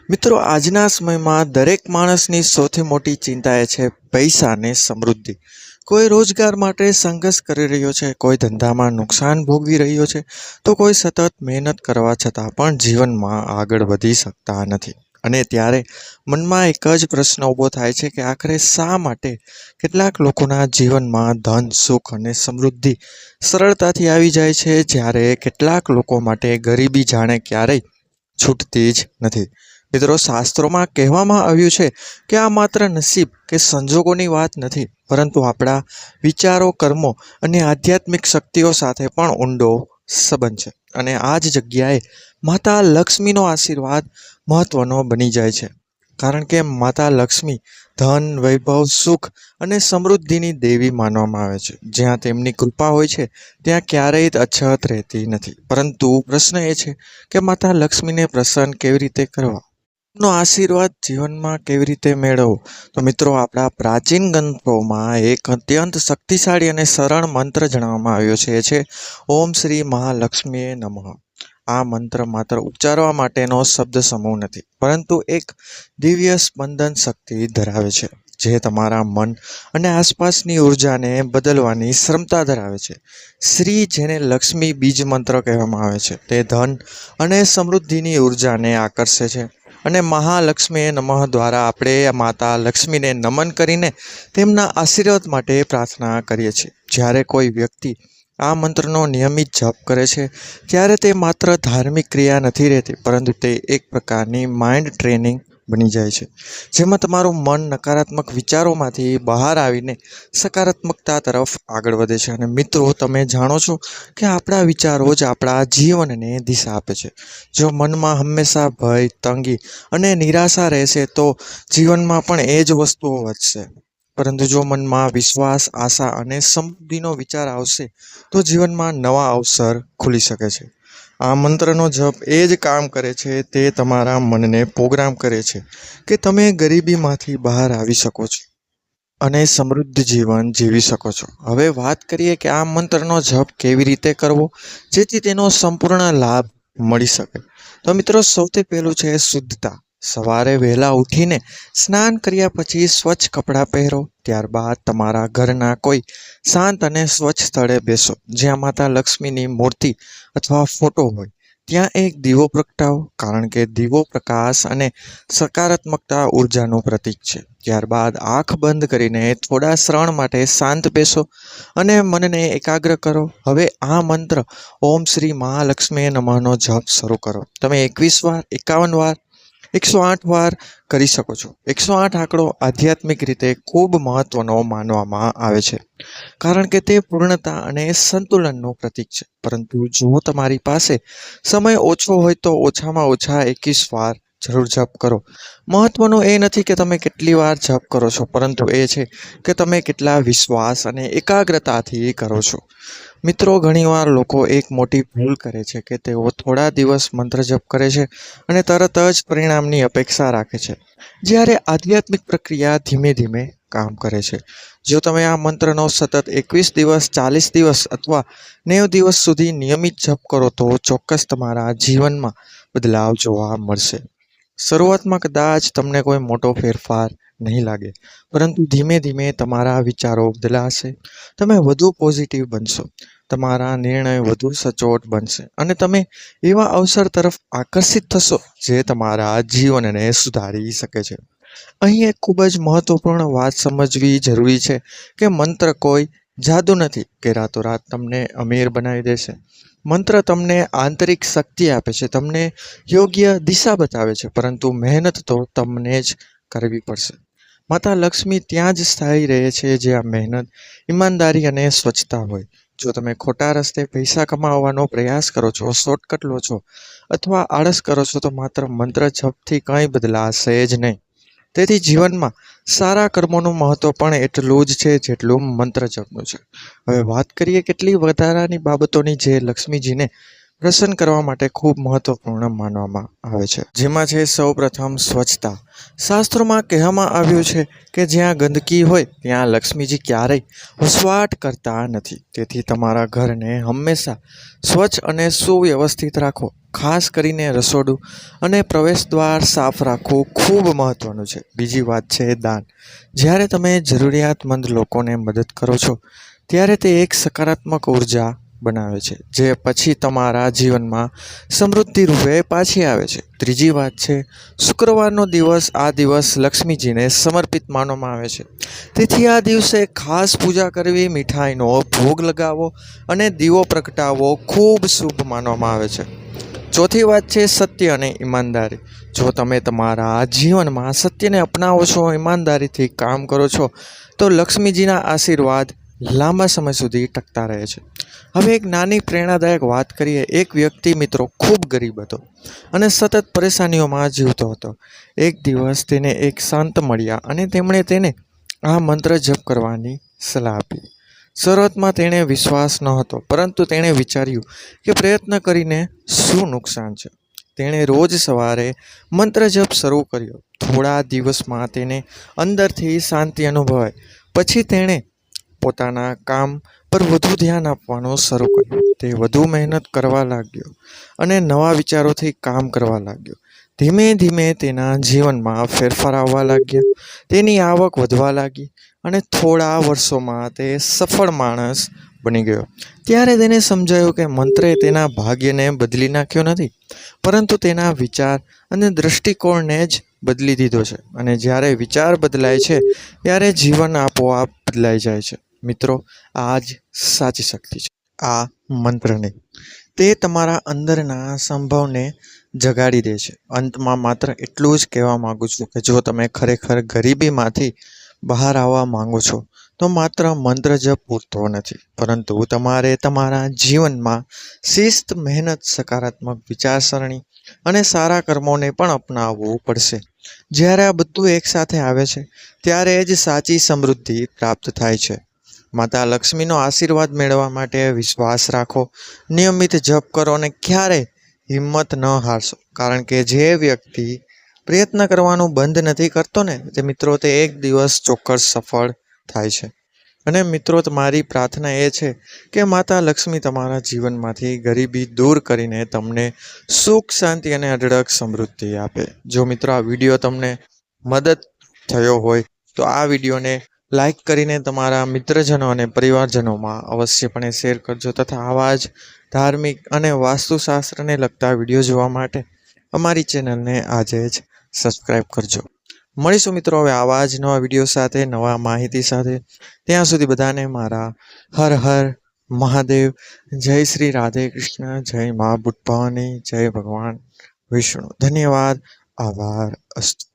મિત્રો, આજના સમયમાં દરેક માણસની સૌથી મોટી ચિંતા એ છે પૈસા અને સમૃદ્ધિ. કોઈ રોજગાર માટે સંઘર્ષ કરી રહ્યો છે, કોઈ ધંધામાં નુકસાન ભોગવી રહ્યો છે, તો કોઈ સતત મહેનત કરવા છતાં પણ જીવનમાં આગળ વધી શકતા નથી. અને ત્યારે મનમાં એક જ પ્રશ્ન ઊભો થાય છે કે આખરે શા માટે કેટલાક લોકોના જીવનમાં ધન, સુખ અને સમૃદ્ધિ સરળતાથી આવી જાય છે, જ્યારે કેટલાક લોકો માટે ગરીબી જાણે ક્યારેય છૂટતી જ નથી. મિત્રો, શાસ્ત્રોમાં કહેવામાં આવ્યું છે કે આ માત્ર નસીબ કે સંજોગોની વાત નથી, પરંતુ આપણા વિચારો, કર્મો અને આધ્યાત્મિક શક્તિઓ સાથે પણ ઊંડો સંબંધ છે. અને આ જ જગ્યાએ માતા લક્ષ્મીનો આશીર્વાદ મહત્વનો બની જાય છે. કારણ કે માતા લક્ષ્મી ધન, વૈભવ, સુખ અને સમૃદ્ધિની દેવી માનવામાં આવે છે. જ્યાં તેમની કૃપા હોય છે ત્યાં ક્યારેય અછત રહેતી નથી. પરંતુ પ્રશ્ન એ છે કે માતા લક્ષ્મીને પ્રસન્ન કેવી રીતે કરવા, નો આશીર્વાદ જીવનમાં કેવી રીતે મેળવવો? તો મિત્રો, આપણા પ્રાચીન ગ્રંથોમાં એક અત્યંત શક્તિશાળી અને સરળ મંત્ર જણાવવામાં આવ્યો છે. એ છે ઓમ શ્રી મહાલક્ષ્મીએ નમઃ. આ મંત્ર માત્ર ઉચ્ચારવા માટેનો શબ્દ સમૂહ નથી, પરંતુ એક દિવ્ય સ્પંદન શક્તિ ધરાવે છે, જે તમારા મન અને આસપાસની ઉર્જાને બદલવાની ક્ષમતા ધરાવે છે. શ્રી, જેને લક્ષ્મી બીજ મંત્ર કહેવામાં આવે છે, તે ધન અને સમૃદ્ધિની ઉર્જાને આકર્ષે છે. અને મહાલક્ષ્મીએ નમઃ દ્વારા આપણે માતા લક્ષ્મીને નમન કરીને તેમના આશીર્વાદ માટે પ્રાર્થના કરીએ છીએ. જ્યારે કોઈ વ્યક્તિ આ મંત્રનો નિયમિત જપ કરે છે, ત્યારે તે માત્ર ધાર્મિક ક્રિયા નથી રહેતી, પરંતુ તે એક પ્રકારની માઇન્ડ ટ્રેનિંગ બની જાય છે, જેમાં તમારું મન નકારાત્મક વિચારોમાંથી બહાર આવીને સકારાત્મકતા તરફ આગળ વધે છે. અને મિત્રો, તમે જાણો છો કે આપણા વિચારો જ આપણા જીવનને દિશા આપે છે. જો મનમાં હંમેશા ભય, તંગી અને નિરાશા રહેશે તો જીવનમાં પણ એ જ વસ્તુઓ વધશે. પરંતુ જો મનમાં વિશ્વાસ, આશા અને સમૃદ્ધિનો વિચાર આવશે તો જીવનમાં નવા અવસર ખુલી શકે છે. આ મંત્રનો જપ એ જ કામ કરે છે. તે તમારા મનને પ્રોગ્રામ કરે છે કે તમે ગરીબીમાંથી બહાર આવી શકો છો અને સમૃદ્ધ જીવન જીવી શકો છો. હવે વાત કરીએ કે આ મંત્રનો જપ કેવી રીતે કરવો જેથી તેનો સંપૂર્ણ લાભ મળી શકે. તો મિત્રો, સૌથી પહેલું છે શુદ્ધતા. સવારે વહેલા ઉઠીને સ્નાન કર્યા પછી સ્વચ્છ કપડાં પહેરો. ત્યારબાદ તમારા ઘરના કોઈ શાંત અને સ્વચ્છ સ્થળે બેસો, જ્યાં માતા લક્ષ્મીની મૂર્તિ અથવા ફોટો હોય. ત્યાં એક દીવો પ્રગટાવો, કારણ કે દીવો પ્રકાશ અને સકારાત્મકતા ઉર્જાનું પ્રતીક છે. ત્યારબાદ આંખ બંધ કરીને થોડા ક્ષણ માટે શાંત બેસો અને મનને એકાગ્ર કરો. હવે આ મંત્ર ઓમ શ્રી મહાલક્ષ્મીએ નમઃનો જપ શરૂ કરો. તમે 21 વાર, 51 વાર, 108 વાર કરી શકો છો. 108 આંકડો આધ્યાત્મિક રીતે ખૂબ મહત્વનો માનવામાં આવે છે, કારણ કે તે પૂર્ણતા અને સંતુલનનું પ્રતીક છે. પરંતુ જો તમારી પાસે સમય ઓછો હોય તો ઓછામાં ઓછા 21 વાર જરૂર જપ કરો. મહત્વનું એ નથી કે તમે કેટલી વાર જપ કરો છો, પરંતુ એ છે કે તમે કેટલા વિશ્વાસ અને એકાગ્રતાથી કરો છો. મિત્રો, ઘણીવાર લોકો એક મોટી ભૂલ કરે છે કે તેઓ થોડા દિવસ મંત્ર જપ કરે છે અને તરત જ પરિણામની અપેક્ષા રાખે છે, જ્યારે આધ્યાત્મિક પ્રક્રિયા ધીમે ધીમે કામ કરે છે. જો તમે આ મંત્રનો સતત 21 દિવસ, 40 દિવસ અથવા 90 દિવસ સુધી નિયમિત જપ કરો તો ચોક્કસ તમારા જીવનમાં બદલાવ જોવા મળશે. શરૂઆતમાં કદાચ તમને કોઈ મોટો ફેરફાર નહીં લાગે, પરંતુ ધીમે ધીમે તમારા વિચારો બદલાશે. તમે વધુ પોઝિટિવ બનશો, તમારા નિર્ણય વધુ સચોટ બનશે અને તમે એવા અવસર તરફ આકર્ષિત થશો જે તમારા જીવનને સુધારી શકે છે. અહીં એક ખૂબ જ મહત્વપૂર્ણ વાત સમજવી જરૂરી છે કે મંત્ર કોઈ જાદુ નથી કે રાતોરાત તમને અમીર બનાવી દેશે. મંત્ર તમને આંતરિક શક્તિ આપે છે, તમને યોગ્ય દિશા બતાવે છે, પરંતુ મહેનત તો તમને જ કરવી પડશે. માતા લક્ષ્મી ત્યાં જ સ્થાયી રહે છે જ્યાં મહેનત, ઈમાનદારી અને સ્વચ્છતા હોય. જો તમે ખોટા રસ્તે પૈસા કમાવવાનો પ્રયાસ કરો છો, શોર્ટકટ લો છો અથવા આળસ કરો છો, તો માત્ર મંત્ર જપથી કંઈ બદલાશે જ નહીં. તેથી જીવનમાં સારા કર્મોનું મહત્વ પણ એટલું જ છે જેટલું મંત્ર જપનું છે. હવે વાત કરીએ કેટલી વધારાની બાબતોની જે લક્ષ્મીજીને પ્રસન્ન કરવા માટે ખૂબ મહત્વપૂર્ણ માનવામાં આવે છે. જેમાં છે સૌપ્રથમ સ્વચ્છતા. શાસ્ત્રોમાં કહેવામાં આવ્યું છે કે જ્યાં ગંદકી હોય ત્યાં લક્ષ્મીજી ક્યારેય વસવાટ કરતા નથી. તેથી તમારા ઘરને હંમેશા સ્વચ્છ અને સુવ્યવસ્થિત રાખો. ખાસ કરીને રસોડું અને પ્રવેશદ્વાર સાફ રાખવું ખૂબ મહત્ત્વનું છે. બીજી વાત છે દાન. જ્યારે તમે જરૂરિયાતમંદ લોકોને મદદ કરો છો ત્યારે તે એક સકારાત્મક ઉર્જા બનાવે છે, જે પછી તમારા જીવનમાં સમૃદ્ધિ રૂપે પાછી આવે છે. ત્રીજી વાત છે શુક્રવારનો દિવસ. આ દિવસ લક્ષ્મીજીને સમર્પિત માનવામાં આવે છે. તેથી આ દિવસે ખાસ પૂજા કરવી, મીઠાઈનો ભોગ લગાવવો અને દીવો પ્રગટાવવો ખૂબ શુભ માનવામાં આવે છે. ચોથી વાત છે સત્ય અને ઈમાનદારી. જો તમે તમારા જીવનમાં સત્યને અપનાવો છો, ઈમાનદારીથી કામ કરો છો, તો લક્ષ્મીજીના આશીર્વાદ લાંબા સમય સુધી ટકતા રહે છે. હવે એક નાની પ્રેરણાદાયક વાત કરીએ. એક વ્યક્તિ મિત્રો ખૂબ ગરીબ હતો અને સતત પરેશાનીઓમાં જીવતો હતો. એક દિવસ તેને એક સંત મળ્યા અને તેમણે તેને આ મંત્ર જપ કરવાની સલાહ આપી. શરૂઆતમાં તેણે વિશ્વાસ ન હતો, પરંતુ તેણે વિચાર્યું કે પ્રયત્ન કરીને શું નુકસાન છે. તેણે રોજ સવારે મંત્ર જપ શરૂ કર્યો. થોડા દિવસમાં તેને અંદરથી શાંતિ અનુભવાઈ. પછી તેણે પોતાના કામ પર વધુ ધ્યાન આપવાનું શરૂ કર્યું. તે વધુ મહેનત કરવા લાગ્યો અને નવા વિચારોથી કામ કરવા લાગ્યો. ધીમે ધીમે તેના જીવનમાં ફેરફાર આવવા લાગ્યા. તેની આવક વધવા લાગી અને થોડા વર્ષોમાં તે સફળ માણસ બની ગયો. ત્યારે તેને સમજાયું કે મંત્રએ તેના ભાગ્યને બદલી નાખ્યો નથી, પરંતુ તેના વિચાર અને દૃષ્ટિકોણને જ બદલી દીધો છે. અને જ્યારે વિચાર બદલાય છે ત્યારે જીવન આપોઆપ બદલાઈ જાય છે. મિત્રો, આ જ સાચી શક્તિ છે. આ મંત્રની તે તમારા અંદરના સંભવને જગાડી દે છે. અંતમાં માત્ર એટલું જ કહેવા માગું છું કે જો તમે ખરેખર ગરીબીમાંથી બહાર આવવા માંગો છો તો માત્ર મંત્ર જપ પૂરતો નથી, પરંતુ તમારે તમારા જીવનમાં શિસ્ત, મહેનત, સકારાત્મક વિચારસરણી અને સારા કર્મોને પણ અપનાવવું પડશે. જ્યારે આ બધું એકસાથે આવે છે ત્યારે જ સાચી સમૃદ્ધિ પ્રાપ્ત થાય છે. માતા લક્ષ્મીનો આશીર્વાદ મેળવવા માટે વિશ્વાસ રાખો, નિયમિત જપ કરો અને ક્યારેય હિંમત ન હારશો. કારણ કે જે વ્યક્તિ પ્રયત્ન કરવાનું બંધ નથી કરતો ને તે મિત્રો તે એક દિવસ ચોક્કસ સફળ થાય છે. અને મિત્રો, તમારી પ્રાર્થના એ છે કે માતા લક્ષ્મી તમારા જીવનમાંથી ગરીબી દૂર કરીને તમને સુખ, શાંતિ અને અઢળક સમૃદ્ધિ આપે. જો મિત્રો આ વિડીયો તમને મદદ થયો હોય તો આ વિડીયોને લાઈક કરીને તમારા મિત્રજનો અને પરિવારજનોમાં અવશ્યપણે શેર કરજો. તથા આવા જ ધાર્મિક અને વાસ્તુશાસ્ત્રને લગતા વિડીયો જોવા માટે અમારી ચેનલને આજે જ સબસ્ક્રાઈબ કરજો. મળીશું મિત્રો હવે આવા જ નવા વિડીયો સાથે, નવા માહિતી સાથે. ત્યાં સુધી બધાને મારા હર હર મહાદેવ. જય શ્રી રાધે કૃષ્ણ, જય મા બુટ ભવાની, જય ભગવાન વિષ્ણુ. ધન્યવાદ. આભાર. અસ્તુ.